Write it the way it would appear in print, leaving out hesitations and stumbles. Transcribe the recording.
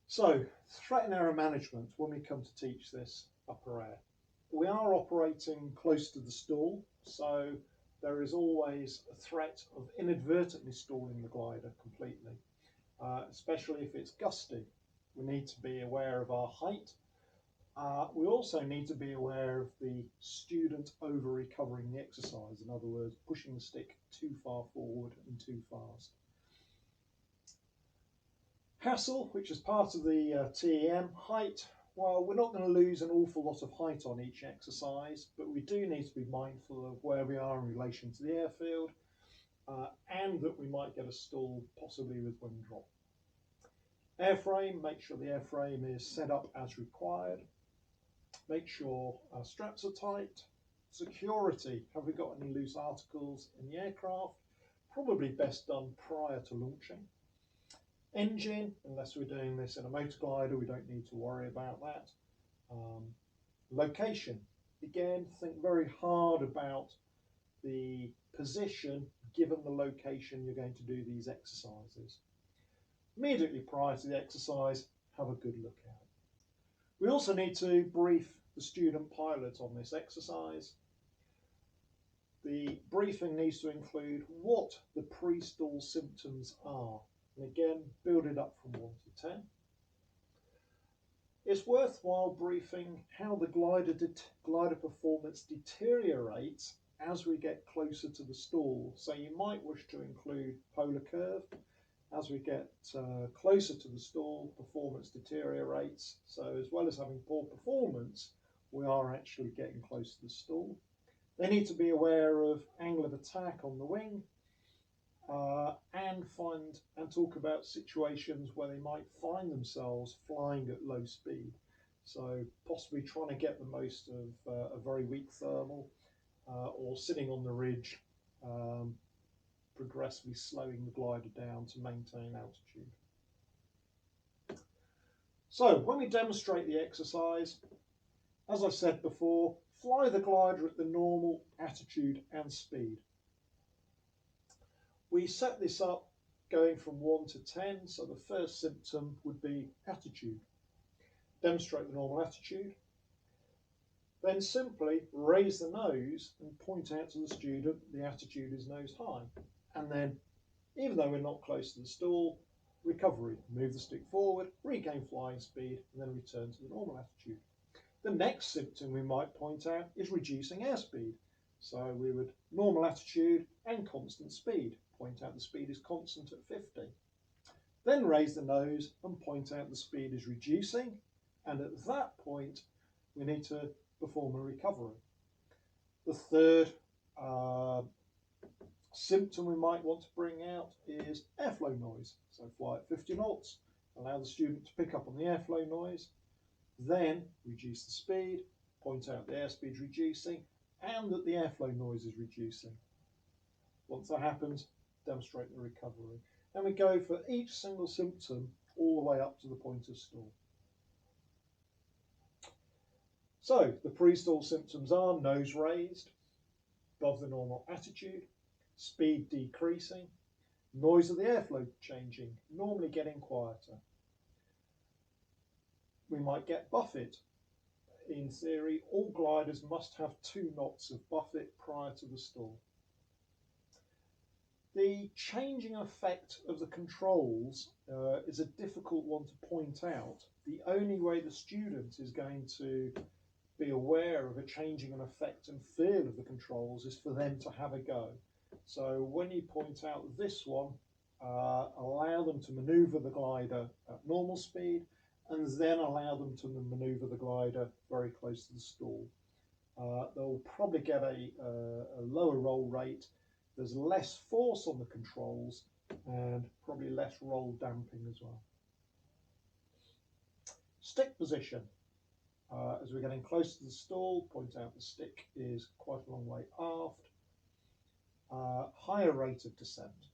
So, threat and error management, when we come to teach this upper air, we are operating close to the stall, so there is always a threat of inadvertently stalling the glider completely, especially if it's gusty. We need to be aware of our height. We also need to be aware of the student over recovering the exercise, in other words, pushing the stick too far forward and too fast. Hassle, which is part of the TEM, height. Well, we're not going to lose an awful lot of height on each exercise, but we do need to be mindful of where we are in relation to the airfield, and that we might get a stall, possibly with wing drop. Airframe, make sure the airframe is set up as required. Make sure our straps are tight. Security, have we got any loose articles in the aircraft? Probably best done prior to launching. Engine, unless we're doing this in a motor glider, we don't need to worry about that. Location, again, think very hard about the position given the location you're going to do these exercises. Immediately prior to the exercise, have a good look at it. We also need to brief the student pilot on this exercise. The briefing needs to include what the pre-stall symptoms are. And again, build it up from 1 to 10. It's worthwhile briefing how the glider performance deteriorates as we get closer to the stall. So you might wish to include polar curve. As we get closer to the stall, performance deteriorates. So as well as having poor performance, we are actually getting close to the stall. They need to be aware of angle of attack on the wing, and talk about situations where they might find themselves flying at low speed. So possibly trying to get the most of a very weak thermal, or sitting on the ridge, progressively slowing the glider down to maintain altitude. So when we demonstrate the exercise, as I said before, fly the glider at the normal attitude and speed. We set this up going from 1 to 10, so the first symptom would be attitude. Demonstrate the normal attitude. Then simply raise the nose and point out to the student the attitude is nose high. And then, even though we're not close to the stall, recovery. Move the stick forward, regain flying speed, and then return to the normal attitude. The next symptom we might point out is reducing airspeed. So we would normal attitude and constant speed. Point out the speed is constant at 50. Then raise the nose and point out the speed is reducing, and at that point we need to perform a recovery. The third symptom we might want to bring out is airflow noise. So fly at 50 knots, allow the student to pick up on the airflow noise, then reduce the speed, point out the airspeed is reducing and that the airflow noise is reducing. Once that happens, demonstrate the recovery. And we go for each single symptom all the way up to the point of stall. So the pre-stall symptoms are nose raised, above the normal attitude, speed decreasing, noise of the airflow changing, normally getting quieter. We might get buffet. In theory, all gliders must have 2 knots of buffet prior to the stall. The changing effect of the controls is a difficult one to point out. The only way the student is going to be aware of a changing in effect and feel of the controls is for them to have a go. So when you point out this one, allow them to manoeuvre the glider at normal speed and then allow them to manoeuvre the glider very close to the stall. They'll probably get a lower roll rate. There's less force on the controls and probably less roll damping as well. Stick position. As we're getting close to the stall, point out the stick is quite a long way aft. Higher rate of descent.